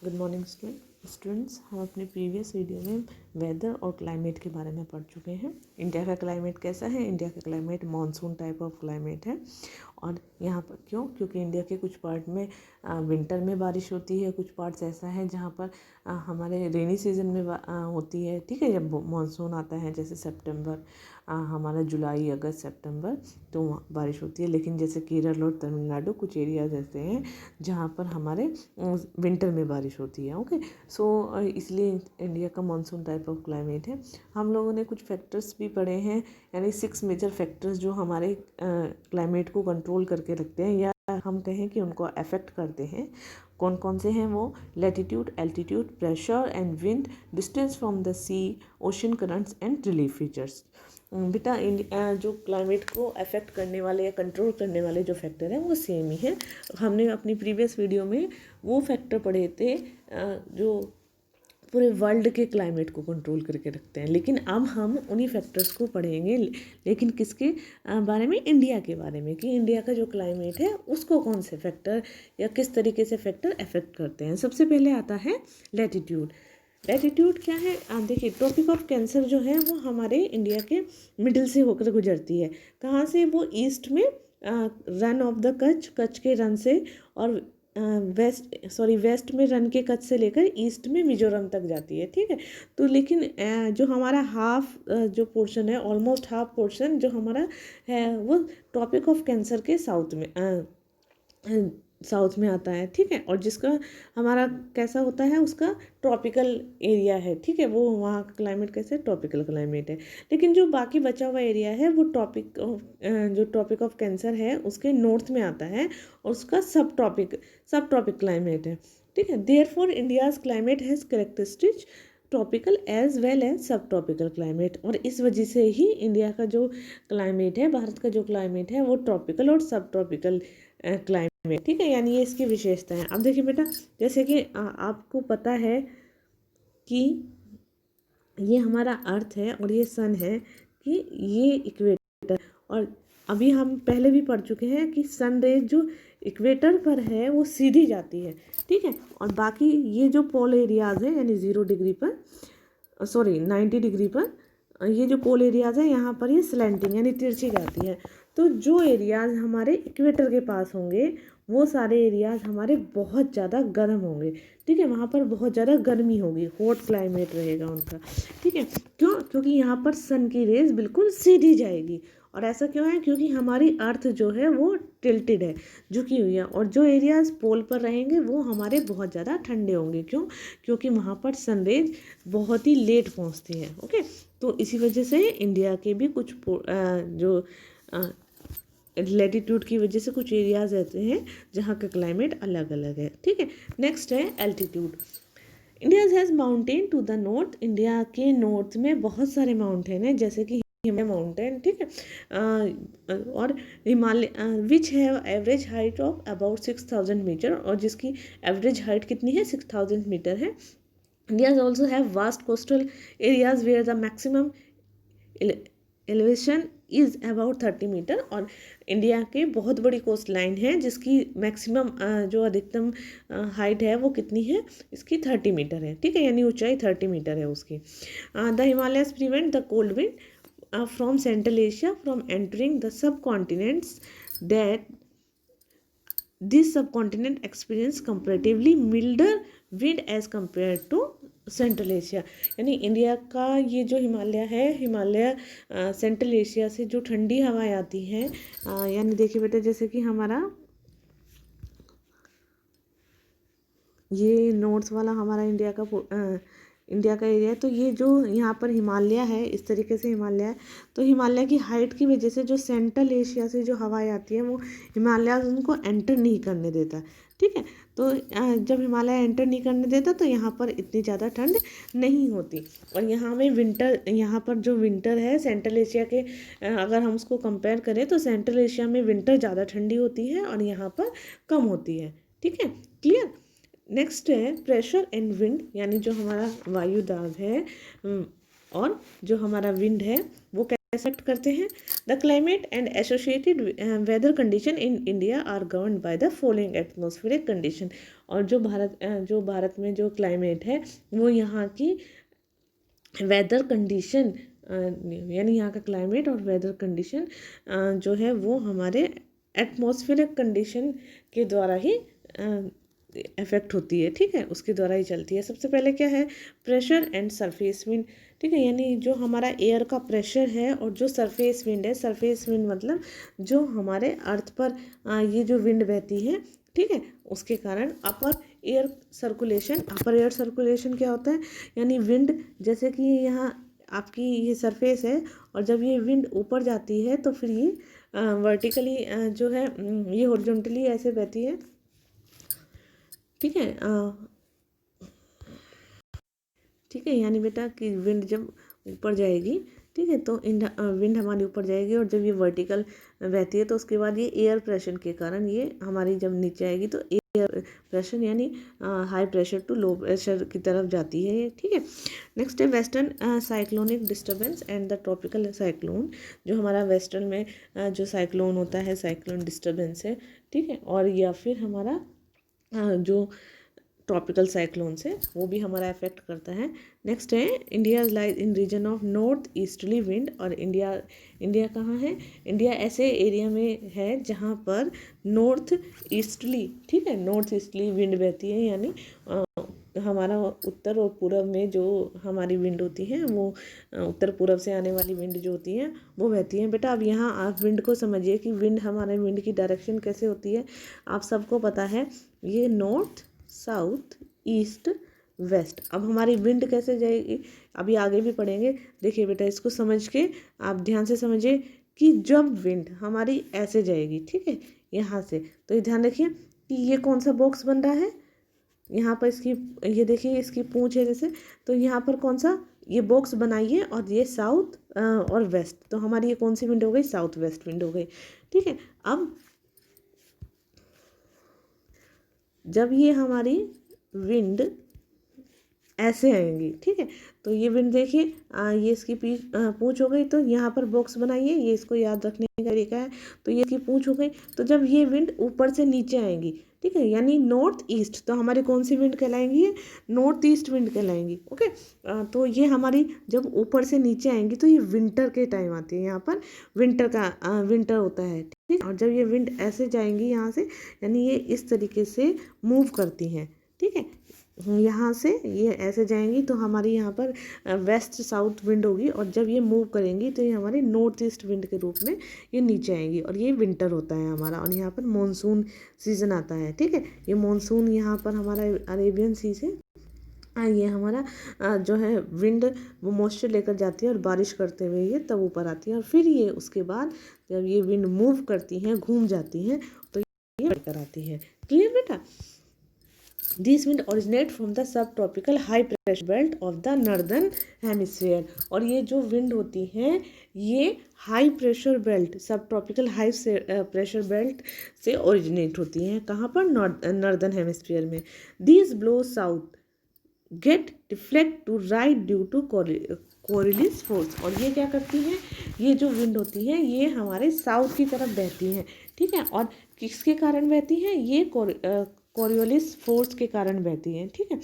Good morning students. हम अपने previous video में वेदर और क्लाइमेट के बारे में पढ़ चुके हैं। इंडिया का क्लाइमेट कैसा है? इंडिया का climate monsoon type of climate है। और यहाँ पर क्योंकि इंडिया के कुछ पार्ट में विंटर में बारिश होती है, कुछ पार्ट्स ऐसा है जहाँ पर हमारे रेनी सीजन में होती है। ठीक है, जब मानसून आता है जैसे सितंबर, हमारा जुलाई अगस्त सितंबर, तो बारिश होती है। लेकिन जैसे केरल और तमिलनाडु कुछ एरियाज ऐसे हैं जहाँ पर हमारे विंटर में बारिश होती है। ओके, सो इसलिए इंडिया का मानसून टाइप ऑफ क्लाइमेट है। हम लोगों ने कुछ फैक्टर्स भी पढ़े हैं, यानी 6 मेजर फैक्टर्स जो हमारे क्लाइमेट को कंट्रोल करके रखते हैं, या हम कहें कि उनको अफेक्ट करते हैं। कौन कौन से हैं वो? Latitude, altitude, pressure and wind, distance from the sea, ocean currents and relief features. बेटा जो क्लाइमेट को अफेक्ट करने वाले या कंट्रोल करने वाले जो फैक्टर हैं वो सेम ही है। हमने अपनी प्रीवियस वीडियो में वो फैक्टर पढ़े थे जो पूरे वर्ल्ड के क्लाइमेट को कंट्रोल करके रखते हैं। लेकिन अब हम उन्हीं फैक्टर्स को पढ़ेंगे, लेकिन किसके बारे में? इंडिया के बारे में, कि इंडिया का जो क्लाइमेट है उसको कौन से फैक्टर या किस तरीके से फैक्टर अफेक्ट करते हैं। सबसे पहले आता है लैटिट्यूड। लैटिट्यूड क्या है? देखिए, ट्रॉपिक ऑफ कैंसर जो है वो हमारे इंडिया के मिडिल से होकर गुजरती है। कहाँ से? वो ईस्ट में रन ऑफ द कच्छ के रन से, और वेस्ट में रन के कच्छ से लेकर ईस्ट में मिजोरम तक जाती है। ठीक है, तो लेकिन जो हमारा हाफ जो पोर्शन है, ऑलमोस्ट हाफ पोर्शन जो हमारा है वो ट्रॉपिक ऑफ कैंसर के साउथ में आता है। ठीक है, और जिसका हमारा कैसा होता है, उसका ट्रॉपिकल एरिया है। ठीक है, वो वहाँ का क्लाइमेट कैसे? ट्रॉपिकल क्लाइमेट है। लेकिन जो बाकी बचा हुआ एरिया है वो जो ट्रॉपिक ऑफ कैंसर है उसके नॉर्थ में आता है, और उसका सब ट्रॉपिक क्लाइमेट है। ठीक है, therefore India's climate has characteristics tropical as well as sub tropical climate. और इस वजह से ही इंडिया का जो क्लाइमेट है, भारत का जो क्लाइमेट है, वो ट्रॉपिकल और सब ट्रॉपिकल क्लाइमेट। ठीक है, यानी ये इसकी विशेषता है। अब देखिए बेटा, जैसे कि आपको पता है कि ये हमारा अर्थ है और ये सन है, कि ये इक्वेटर, और अभी हम पहले भी पढ़ चुके हैं कि सन रेज जो इक्वेटर पर है वो सीधी जाती है। ठीक है, और बाकी ये जो पोल एरियाज है, यानी 0 डिग्री पर, 90 डिग्री पर, ये जो पोल एरियाज है यहाँ पर ये स्लैंटिंग यानी तिरछी जाती है। तो जो एरियाज हमारे इक्वेटर के पास होंगे वो सारे एरियाज हमारे बहुत ज़्यादा गर्म होंगे। ठीक है, वहाँ पर बहुत ज़्यादा गर्मी होगी, हॉट क्लाइमेट रहेगा उनका। ठीक है, क्योंकि यहाँ पर सन की रेज बिल्कुल सीधी जाएगी। और ऐसा क्यों है? क्योंकि हमारी अर्थ जो है वो टिल्टेड है, झुकी हुई है। और जो एरियाज पोल पर रहेंगे वो हमारे बहुत ज़्यादा ठंडे होंगे। क्यों? क्योंकि वहाँ पर सनरेज बहुत ही लेट पहुँचती है। ओके, तो इसी वजह से इंडिया के भी कुछ जो लैटिट्यूड की वजह से कुछ एरियाज ऐसे हैं जहाँ का क्लाइमेट अलग अलग है। ठीक है, नेक्स्ट है altitude. India has mountain to the north. India के नॉर्थ में बहुत सारे माउंटेन हैं, जैसे कि हिमालय माउंटेन। ठीक है, और Himalaya which have average height of about 6000 meter, और जिसकी एवरेज हाइट कितनी है? 6000 मीटर है। India also have vast coastal areas where the maximum elevation is about 30 metre, और इंडिया के बहुत बड़ी कोस्ट लाइन है जिसकी मैक्सिमम जो अधिकतम हाइट है वो कितनी है? इसकी 30 मीटर है। ठीक है, यानी ऊंचाई 30 मीटर है उसकी। The Himalayas prevent the cold wind from Central Asia from entering the subcontinents that this subcontinent experience comparatively milder wind as compare to Central Asia. यानी इंडिया का ये जो हिमालय है, हिमालय सेंट्रल एशिया से जो ठंडी हवाएं आती हैं, यानी देखिए बेटा, जैसे कि हमारा ये नॉर्थ वाला हमारा इंडिया का एरिया है, तो ये जो यहाँ पर हिमालय है, इस तरीके से हिमालय है, तो हिमालय की हाइट की वजह से जो सेंट्रल एशिया से जो हवाएं आती हैं वो हिमालय उनको एंटर नहीं करने देता। ठीक है, तो जब हिमालय एंटर नहीं करने देता तो यहाँ पर इतनी ज़्यादा ठंड नहीं होती। और यहाँ पर जो विंटर है सेंट्रल एशिया के, अगर हम उसको कंपेयर करें तो सेंट्रल एशिया में विंटर ज़्यादा ठंडी होती है और यहाँ पर कम होती है। ठीक है, क्लियर। नेक्स्ट है प्रेशर एंड विंड, यानी जो हमारा वायु दाब है और जो हमारा विंड है वो एक्सेप्ट करते हैं। The climate and associated weather condition in India are govern by the following atmospheric condition. और जो भारत में जो क्लाइमेट है वो यहाँ की वेदर कंडीशन यानी यहाँ का क्लाइमेट और वेदर कंडीशन जो है वो हमारे एटमॉस्फेरिक कंडीशन के द्वारा ही इफेक्ट होती है, ठीक है, उसके द्वारा ही चलती है। सबसे पहले क्या है, प्रेशर एंड सरफेस विंड, ठीक है, यानी जो हमारा एयर का प्रेशर है और जो सरफेस विंड है, सरफेस विंड मतलब जो हमारे अर्थ पर ये जो विंड बहती है, ठीक है, उसके कारण अपर एयर सर्कुलेशन क्या होता है, यानी विंड जैसे कि यहाँ आपकी ये सरफेस है और जब ये विंड ऊपर जाती है तो फिर ये वर्टिकली जो है ये हॉरिजॉन्टली ऐसे बहती है, ठीक है, ठीक है, यानी बेटा कि विंड जब ऊपर जाएगी, ठीक है, तो विंड हमारी ऊपर जाएगी और जब ये वर्टिकल बहती है तो उसके बाद ये एयर प्रेशर के कारण ये हमारी जब नीचे आएगी तो एयर प्रेशर यानी high pressure to low pressure की तरफ जाती है ये, ठीक है। नेक्स्ट है western cyclonic disturbance and the tropical cyclone. जो हमारा वेस्टर्न में जो साइक्लोन होता है, साइक्लोन डिस्टर्बेंस है, ठीक है, और या फिर हमारा जो ट्रॉपिकल साइक्लोन से वो भी हमारा इफेक्ट करता है। नेक्स्ट है India lies in region of north easterly wind. और इंडिया कहाँ है, इंडिया ऐसे एरिया में है जहाँ पर नॉर्थ ईस्टर्ली, ठीक है, नॉर्थ ईस्टर्ली विंड बहती है, यानी हमारा उत्तर और पूर्व में जो हमारी विंड होती है वो उत्तर पूर्व से आने वाली विंड जो होती है वो बहती है। बेटा अब यहाँ आप विंड को समझिए कि हमारे विंड की डायरेक्शन कैसे होती है। आप सबको पता है ये नॉर्थ, साउथ, ईस्ट, वेस्ट। अब हमारी विंड कैसे जाएगी अभी आगे भी पढ़ेंगे। देखिए बेटा इसको समझ के आप ध्यान से समझिए कि जब विंड हमारी ऐसे जाएगी, ठीक है, यहाँ से, तो ये ध्यान रखिए कि ये कौन सा बॉक्स बन रहा है, यहाँ पर इसकी ये देखिए इसकी पूंछ है जैसे, तो यहाँ पर कौन सा ये बॉक्स बनाइए और ये साउथ और वेस्ट, तो हमारी ये कौन सी विंड हो गई, साउथ वेस्ट विंड हो गई, ठीक है। अब जब ये हमारी विंड ऐसे आएंगी, ठीक है, तो ये विंड देखिए ये इसकी पूंछ हो गई, तो यहाँ पर बॉक्स बनाइए, ये इसको याद रखने का तरीका है। तो ये इसकी पूंछ हो गई, तो जब ये विंड ऊपर से नीचे आएंगी, ठीक है, यानी नॉर्थ ईस्ट, तो हमारी कौन सी विंड कहलाएंगी, नॉर्थ ईस्ट विंड कहलाएंगी, ओके। तो ये हमारी जब ऊपर से नीचे आएंगी तो ये विंटर के टाइम आती है, यहाँ पर विंटर होता है, ठीक है। और जब ये विंड ऐसे जाएंगी यहाँ से, यानी ये इस तरीके से मूव करती हैं, ठीक है, यहाँ से ये ऐसे जाएंगी तो हमारी यहाँ पर वेस्ट साउथ विंड होगी, और जब ये मूव करेंगी तो ये हमारी नॉर्थ ईस्ट विंड के रूप में ये नीचे आएंगी, और ये विंटर होता है हमारा। और यहाँ पर मॉनसून सीजन आता है, ठीक है, ये मॉनसून यहाँ पर हमारा अरेबियन सी से ये हमारा जो है विंड वो मॉइस्चर लेकर जाती है और बारिश करते हुए ये तब ऊपर आती है, और फिर ये उसके बाद जब ये विंड मूव करती हैं, घूम जाती हैं, तो ये लेकर आती है। क्लियर बेटा? These wind originate from the subtropical high pressure belt of the northern hemisphere। और ये जो विंड होती हैं ये high pressure belt, sub tropical high pressure belt से ओरिजिनेट होती हैं। कहाँ पर? नॉर्दर्न हेमिस्फीयर में। These blow south get deflect to right due to Coriolis force. और ये क्या करती हैं, ये जो विंड होती हैं ये हमारे साउथ की तरफ बहती हैं, ठीक है, और किसके कारण बहती हैं, ये कोरियोलिस फोर्स के कारण बहती हैं, ठीक है,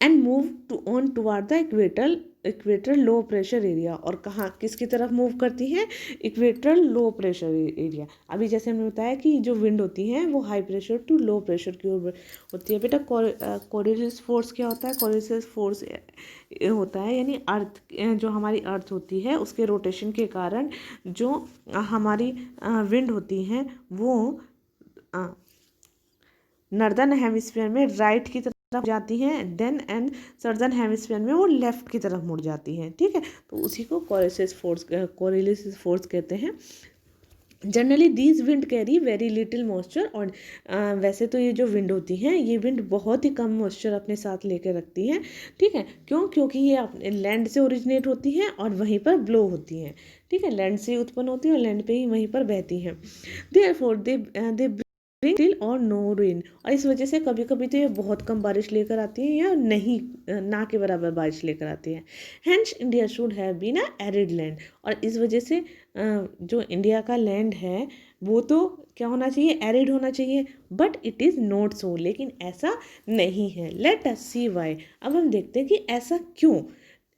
and move on toward the equator low pressure area. और कहाँ किसकी तरफ मूव करती हैं, इक्वेटर लो प्रेशर एरिया। अभी जैसे हमने बताया कि जो विंड होती हैं वो high pressure to low pressure की ओर होती है। बेटा कोरियोलिस फोर्स क्या होता है, कोरियोलिस फोर्स होता है यानी अर्थ, जो हमारी अर्थ होती है उसके रोटेशन के कारण जो हमारी विंड होती हैं वो नॉर्दर्न हेमिस्फीयर में राइट की तरफ जाती हैं, देन एंड सदर्न हेमिस्फीयर में वो लेफ्ट की तरफ मुड़ जाती हैं, ठीक है, तो उसी को कोरियोलिस फोर्स कहते हैं। Generally these wind carry very little moisture. और वैसे तो ये जो विंड होती हैं ये विंड बहुत ही कम मॉइस्चर अपने साथ लेकर रखती हैं, ठीक है, क्यों? क्योंकि ये अपने लैंड से ओरिजिनेट होती हैं और वहीं पर ब्लो होती हैं, ठीक है, लैंड से उत्पन्न होती हैं और लैंड पे ही वहीं पर बहती हैं। देयरफॉर दे टिल और नो रेन, और इस वजह से कभी कभी तो ये बहुत कम बारिश लेकर आती है या नहीं, ना के बराबर बारिश लेकर आती है। Hence India should have been a arid land, और इस वजह से जो इंडिया का लैंड है वो तो क्या होना चाहिए, एरिड होना चाहिए, but it is not so, लेकिन ऐसा नहीं है। लेट अस सी वाई, अब हम देखते हैं कि ऐसा क्यों।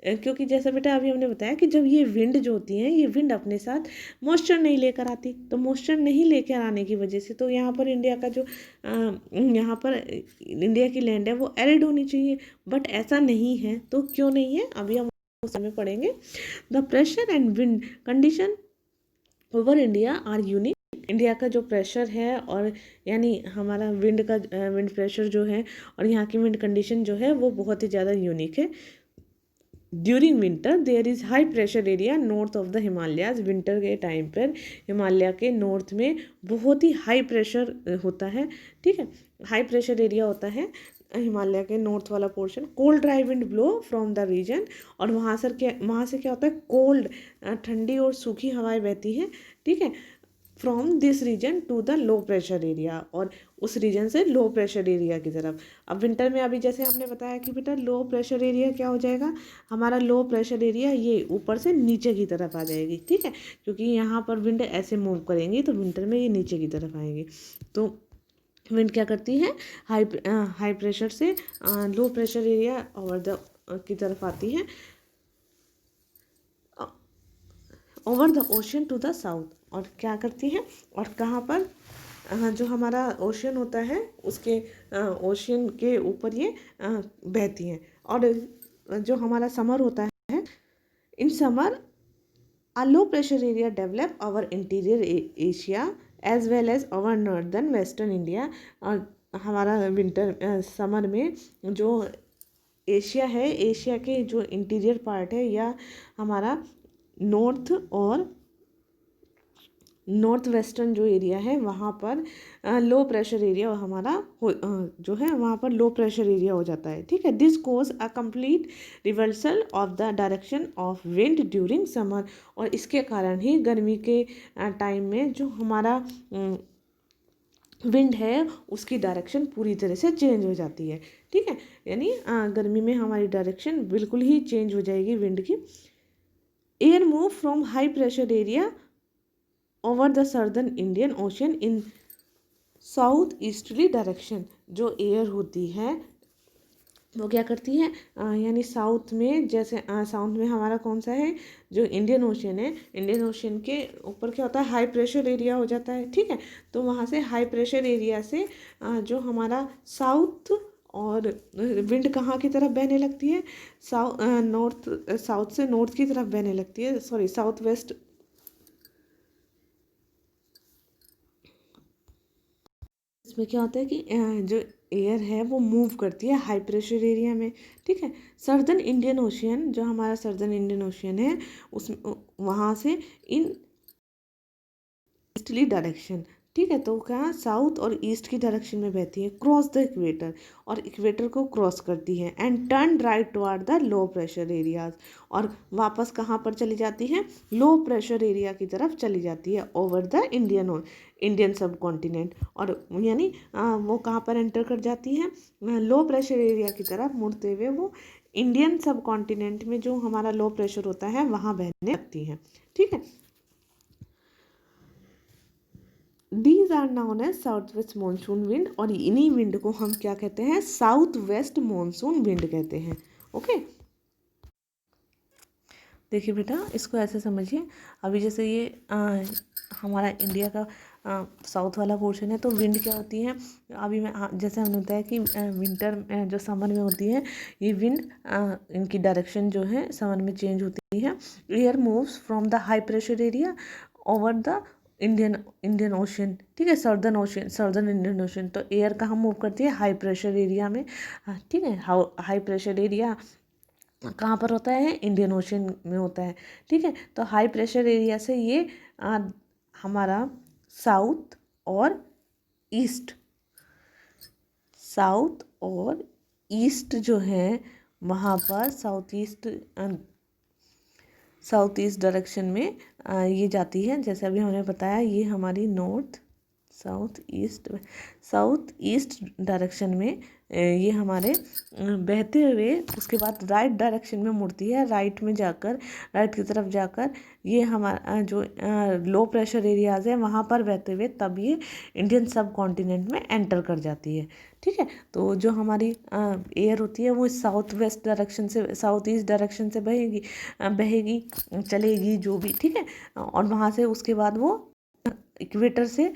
क्योंकि जैसा बेटा अभी हमने बताया कि जब ये विंड जो होती है, ये विंड अपने साथ मॉइस्चर नहीं लेकर आती, तो मॉइस्चर नहीं लेकर आने की वजह से तो यहाँ पर इंडिया का जो यहाँ पर इंडिया की लैंड है वो एरिड होनी चाहिए, बट ऐसा नहीं है। तो क्यों नहीं है, अभी हम उस समय पढ़ेंगे। The pressure and wind condition over India are unique. India का जो प्रेशर है और यानी हमारा विंड का विंड प्रेशर जो है और यहाँ की विंड कंडीशन जो है वो बहुत ही ज़्यादा यूनिक है। During winter there is high pressure area north of the Himalayas. Winter के टाइम पर हिमालय के नॉर्थ में बहुत ही हाई प्रेशर होता है, ठीक है, हाई प्रेशर एरिया होता है हिमालय के नॉर्थ वाला portion. Cold dry wind blow from the region, और वहाँ से क्या होता है, कोल्ड ठंडी और सूखी हवाएं बहती हैं, ठीक है, from this region to the low pressure area, और उस रीजन से लो प्रेशर एरिया की तरफ। अब विंटर में अभी जैसे हमने बताया कि बेटा लो प्रेशर एरिया क्या हो जाएगा, हमारा लो प्रेशर एरिया ये ऊपर से नीचे की तरफ आ जाएगी, ठीक है, क्योंकि यहाँ पर विंड ऐसे मूव करेंगी तो विंटर में ये नीचे की तरफ आएंगी। तो विंड क्या करती है, हाई प्रेशर से low pressure area over the की तरफ आती है, over the ocean to the south, और क्या करती है, और कहाँ पर जो हमारा ओशन होता है उसके ओशन के ऊपर ये बहती हैं। और जो हमारा समर होता है, in summer a low pressure area develop our interior Asia as well as our northern western India। और हमारा विंटर समर में जो एशिया है, एशिया के जो इंटीरियर पार्ट है या हमारा नॉर्थ और नॉर्थ वेस्टर्न जो एरिया है वहाँ पर लो प्रेशर एरिया हमारा जो है वहाँ पर लो प्रेशर एरिया हो जाता है, ठीक है। This cause a complete reversal of the direction of wind during summer, और इसके कारण ही गर्मी के टाइम में जो हमारा विंड है उसकी डायरेक्शन पूरी तरह से चेंज हो जाती है, ठीक है, यानी गर्मी में हमारी डायरेक्शन बिल्कुल ही चेंज हो जाएगी विंड की। Air move from high pressure area over the southern Indian ocean in south easterly direction. जो एयर होती है वो क्या करती है, यानी साउथ में, जैसे साउथ में हमारा कौन सा है, जो इंडियन ओशन है, इंडियन ओशन के ऊपर क्या होता है, हाई प्रेशर एरिया हो जाता है, ठीक है। तो वहाँ से हाई प्रेशर एरिया से जो हमारा साउथ और विंड कहाँ की तरफ बहने लगती है, साउथ से नॉर्थ की तरफ बहने लगती है, सॉरी साउथ वेस्ट। इसमें क्या होता है कि जो एयर है वो मूव करती है हाई प्रेशर एरिया में, ठीक है। सर्दर्न इंडियन ओशियन, जो हमारा सर्दर्न इंडियन ओशियन है उस वहाँ से इन ईस्टर्ली डायरेक्शन, ठीक है, तो क्या साउथ और ईस्ट की डायरेक्शन में बहती है क्रॉस द इक्वेटर, और इक्वेटर को क्रॉस करती है and turn right toward the low pressure areas, और वापस कहाँ पर चली जाती है, लो प्रेशर एरिया की तरफ चली जाती है ओवर द इंडियन सब कॉन्टिनेंट, और यानी वो कहाँ पर एंटर कर जाती है, लो प्रेशर एरिया की तरफ मुड़ते हुए वो इंडियन सब कॉन्टिनेंट में जो हमारा लो प्रेशर होता है वहाँ बहने लगती हैं, ठीक है। These are known as south west monsoon wind, और इन्हीं विंड को हम क्या कहते हैं, साउथ वेस्ट मानसून विंड कहते हैं, ओके। देखिए बेटा इसको ऐसे समझिए, अभी जैसे ये हमारा इंडिया का साउथ वाला पोर्शन है, तो विंड क्या होती है, अभी मैं जैसे हमने बताया कि विंटर जो समर में होती है ये विंड, इनकी डायरेक्शन जो है समर में चेंज होती है। Air moves from the high pressure area over the Indian ocean, ठीक है, सर्दर्न इंडियन ओशन। तो एयर कहाँ मूव करती है, हाई प्रेशर एरिया में, ठीक है। हाई प्रेशर एरिया कहाँ पर होता है, इंडियन ओशन में होता है, ठीक है। तो हाई प्रेशर एरिया से ये हमारा साउथ और ईस्ट, साउथ और ईस्ट जो है वहाँ पर साउथ ईस्ट डायरेक्शन में ये जाती है। जैसे अभी हमने बताया ये हमारी नॉर्थ साउथ ईस्ट डायरेक्शन में ये हमारे बहते हुए उसके बाद राइट डायरेक्शन में मुड़ती है, राइट की तरफ जाकर ये हमारा जो लो प्रेशर एरियाज़ है वहाँ पर बहते हुए तब ये इंडियन सब कॉन्टिनेंट में एंटर कर जाती है। ठीक है, तो जो हमारी एयर होती है वो साउथ वेस्ट डायरेक्शन से साउथ ईस्ट डायरेक्शन से बहेगी चलेगी जो भी। ठीक है, और वहाँ से उसके बाद वो इक्वेटर से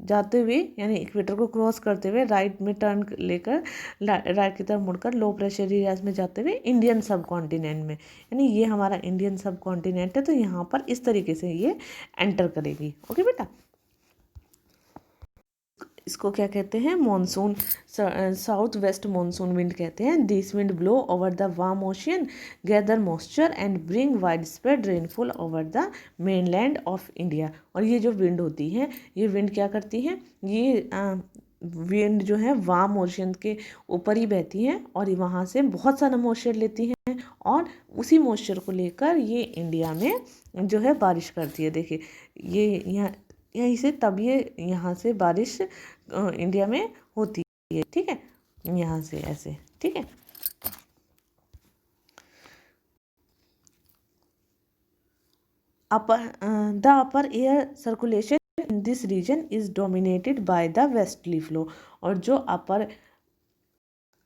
जाते हुए यानी इक्वेटर को क्रॉस करते हुए राइट में टर्न लेकर राइट की तरफ मुड़कर लो प्रेशर एरियाज में जाते हुए इंडियन सब कॉन्टिनेंट में, यानी ये हमारा इंडियन सब कॉन्टिनेंट है, तो यहाँ पर इस तरीके से ये एंटर करेगी। ओके बेटा, इसको क्या कहते हैं? Monsoon, south west monsoon wind कहते हैं। This wind blow over the warm ocean, gather moisture and bring wide spread rainfall over the mainland of India. और ये जो विंड होती है, ये विंड क्या करती है? ये विंड जो है वार्म ओशियन के ऊपर ही बहती हैं और वहाँ से बहुत सारा मॉइस्चर लेती हैं और उसी मॉइस्चर को लेकर ये इंडिया में जो है बारिश करती है। देखिए ये यहाँ यहीं से तब ये यहाँ से बारिश इंडिया में होती है। ठीक है, यहाँ से ऐसे। ठीक है, the upper air circulation in this region is dominated by the westerly flow. और जो अपर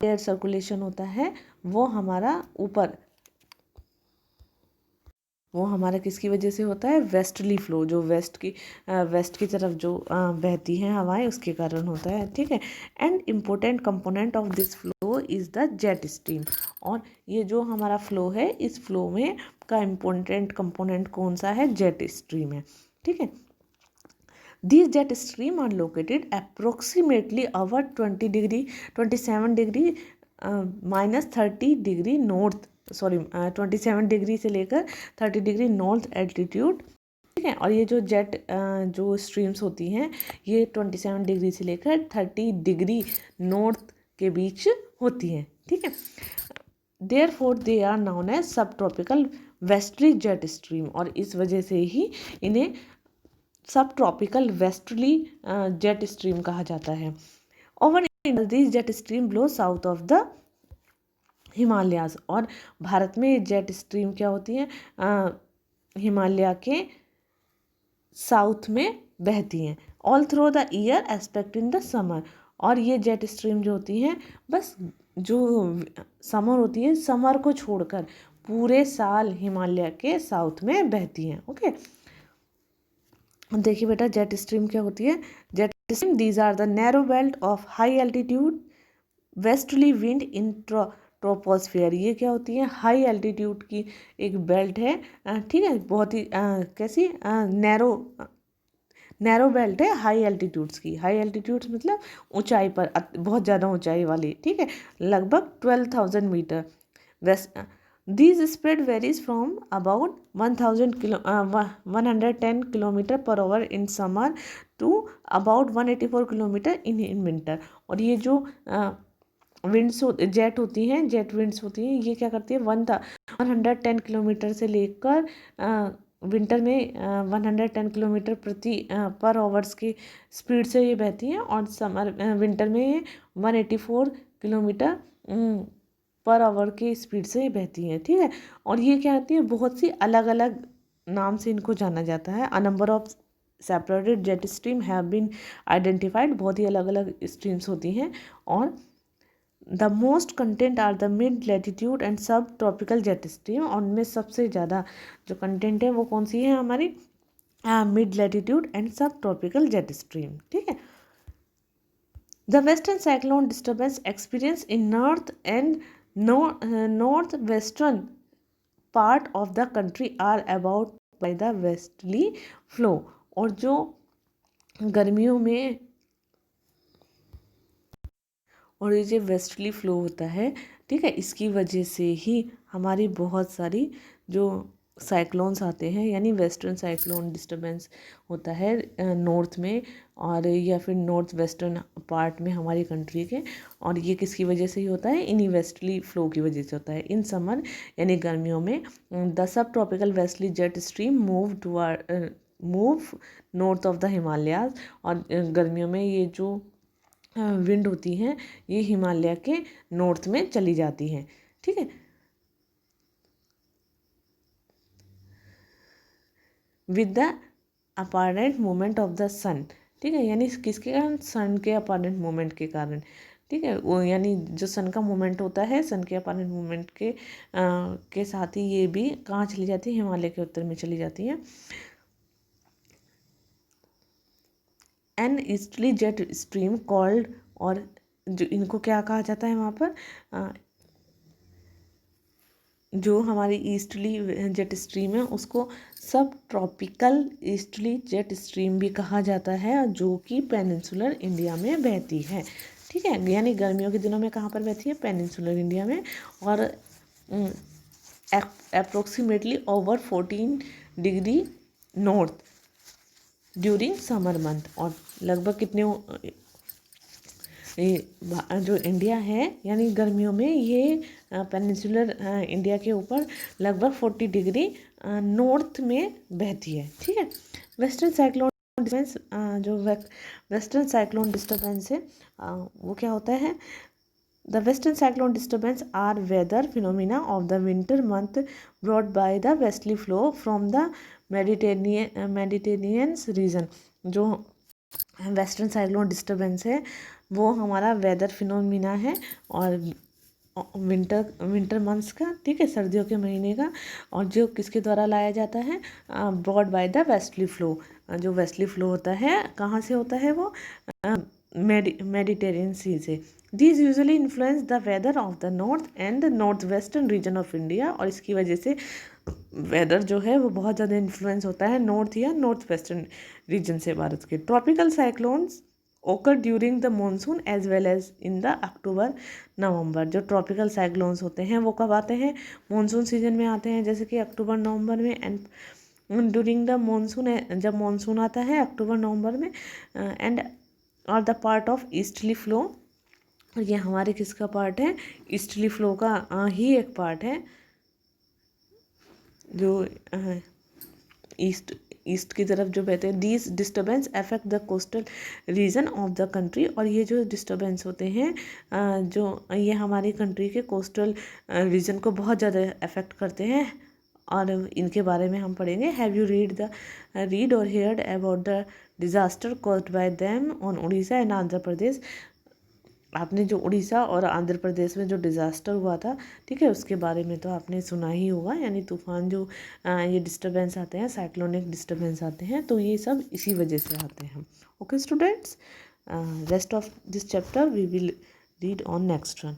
एयर सर्कुलेशन होता है वो हमारा किसकी वजह से होता है? वेस्टर्ली फ्लो, जो वेस्ट की तरफ जो बहती हैं हवाएं, उसके कारण होता है। ठीक है, and important component of this flow is the jet stream. और ये जो हमारा फ्लो है, इस फ्लो में का इम्पोर्टेंट कंपोनेंट कौन सा है? जेट स्ट्रीम है। ठीक है, these jet stream are located approximately over 27 degree minus 30 degree north 27 degree से लेकर 30 डिग्री नॉर्थ एल्टीट्यूड। ठीक है, और ये जो जेट जो स्ट्रीम्स होती हैं ये 27 डिग्री से लेकर 30 डिग्री नॉर्थ के बीच होती हैं। ठीक है, therefore they are known as sub tropical westerly jet stream. और इस वजह से ही इन्हें सब ट्रॉपिकल वेस्टर्ली जेट स्ट्रीम कहा जाता है। Over this jet stream blow south of the Himalayas. और भारत में जेट स्ट्रीम क्या होती है? हिमालय के साउथ में बहती हैं। All through the year accept in the summer. और ये जेट स्ट्रीम जो होती हैं बस जो समर होती है, समर को छोड़कर पूरे साल हिमालय के साउथ में बहती हैं। ओके, देखिए बेटा जेट स्ट्रीम क्या होती है? Jet stream these are the narrow belt of high altitude westerly wind in troposphere. ये क्या होती है? हाई एल्टीट्यूड की एक बेल्ट है। ठीक है, बहुत ही कैसी नैरो बेल्ट है हाई एल्टीट्यूड्स की। हाई एल्टीट्यूड्स मतलब ऊंचाई पर, बहुत ज़्यादा ऊंचाई वाली। ठीक है, लगभग 12,000 metre. West These spread varies from about 110 kilometre per hour in summer to about 184 kilometre in winter. और ये जो विंड्स जेट होती हैं, जेट विंड्स होती हैं, ये क्या करती है? 110 किलोमीटर से लेकर विंटर में 110 किलोमीटर पर आवर्स की स्पीड से ये बहती हैं और विंटर में 184 किलोमीटर पर आवर की स्पीड से बहती हैं। ठीक है, और ये क्या होती है? बहुत सी अलग अलग नाम से इनको जाना जाता है। A number of separated jet stream have been identified. बहुत ही अलग अलग स्ट्रीम्स होती हैं और the most content are the mid latitude and subtropical jet stream. और उनमें सबसे ज़्यादा जो कंटेंट है वो कौन सी है? हमारी mid latitude and subtropical jet stream. ठीक है, the western cyclone disturbance experience in north and north western part of the country are about by the westerly flow. और जो गर्मियों में और ये जो वेस्टर्ली फ्लो होता है, ठीक है, इसकी वजह से ही हमारी बहुत सारी जो साइक्लोन्स आते हैं, यानी वेस्टर्न साइक्लोन डिस्टर्बेंस होता है नॉर्थ में और या फिर नॉर्थ वेस्टर्न पार्ट में हमारी कंट्री के। और ये किसकी वजह से ही होता है? इन्हीं वेस्टर्ली फ्लो की वजह से होता है। इन समर यानी गर्मियों में the sub tropical westerly jet stream move move north of the Himalayas, और गर्मियों में ये जो विंड होती हैं ये हिमालय के नॉर्थ में चली जाती हैं। ठीक है, with the apparent movement of the sun. ठीक है, यानी किसके कारण? सन के अपारेंट मूवमेंट के कारण। ठीक है, वो यानी जो सन का मूवमेंट होता है, सन के अपारेंट मूवमेंट के साथ ही ये भी कहाँ चली जाती है? हिमालय के उत्तर में चली जाती है। An easterly jet stream called, और जो इनको क्या कहा जाता है वहाँ पर? जो हमारी ईस्टर्ली जेट स्ट्रीम है उसको सब ट्रॉपिकल ईस्टर्ली जेट स्ट्रीम भी कहा जाता है, जो कि पेनिनसुलर इंडिया में बहती है। ठीक है, यानी गर्मियों के दिनों में कहाँ पर बहती है? पेनिनसुलर इंडिया में, और approximately over 14 degree north during summer month. और लगभग कितने जो इंडिया है यानी गर्मियों में ये पेनिनसुलर इंडिया के ऊपर लगभग 40 डिग्री नॉर्थ में बहती है। ठीक है, वेस्टर्न साइक्लोन डिस्टर्बेंस, जो वेस्टर्न साइक्लोन डिस्टर्बेंस है वो क्या होता है? The western cyclone disturbance are weather phenomena of the winter month brought by the westerly flow from the Mediterranean region। जो वेस्टर्न साइक्लोन डिस्टर्बेंस है वो हमारा वेदर फिनोमिना है, और विंटर मंथ्स का, ठीक है, सर्दियों के महीने का, और जो किसके द्वारा लाया जाता है? Brought by the vastly flow. जो वेस्टली फ्लो होता है कहाँ से होता है? वो मेडिटेरियन सी से। These usually influence the weather of the north and north western region of India, और इसकी वजह से वेदर जो है वो बहुत ज़्यादा इन्फ्लुएंस होता है नॉर्थ या नॉर्थ वेस्टर्न रीजन से भारत के। Tropical cyclones occur during the monsoon as well as in the October November. जो ट्रॉपिकल साइक्लोन्स होते हैं वो कब आते हैं? मानसून सीजन में आते हैं, जैसे कि अक्टूबर नवंबर में, एंड ड्यूरिंग द मानसून, जब मानसून आता है अक्टूबर नवंबर में, and are the part of easterly flow. और ये हमारे किसका पार्ट है? ईस्टर्ली फ्लो का ही एक पार्ट है, जो ईस्ट की तरफ जो बहते हैं। These disturbance affect the coastal region of the country. और ये जो डिस्टर्बेंस होते हैं जो ये हमारी कंट्री के कोस्टल रीजन को बहुत ज़्यादा अफेक्ट करते हैं, और इनके बारे में हम पढ़ेंगे। Have you read or heard about the disaster caused by them on Orissa and Andhra Pradesh? आपने जो उड़ीसा और आंध्र प्रदेश में जो डिज़ास्टर हुआ था, ठीक है, उसके बारे में तो आपने सुना ही होगा। यानी तूफान जो ये डिस्टर्बेंस आते हैं, साइक्लोनिक डिस्टर्बेंस आते हैं, तो ये सब इसी वजह से आते हैं। Okay students, rest of this chapter we will read on next one.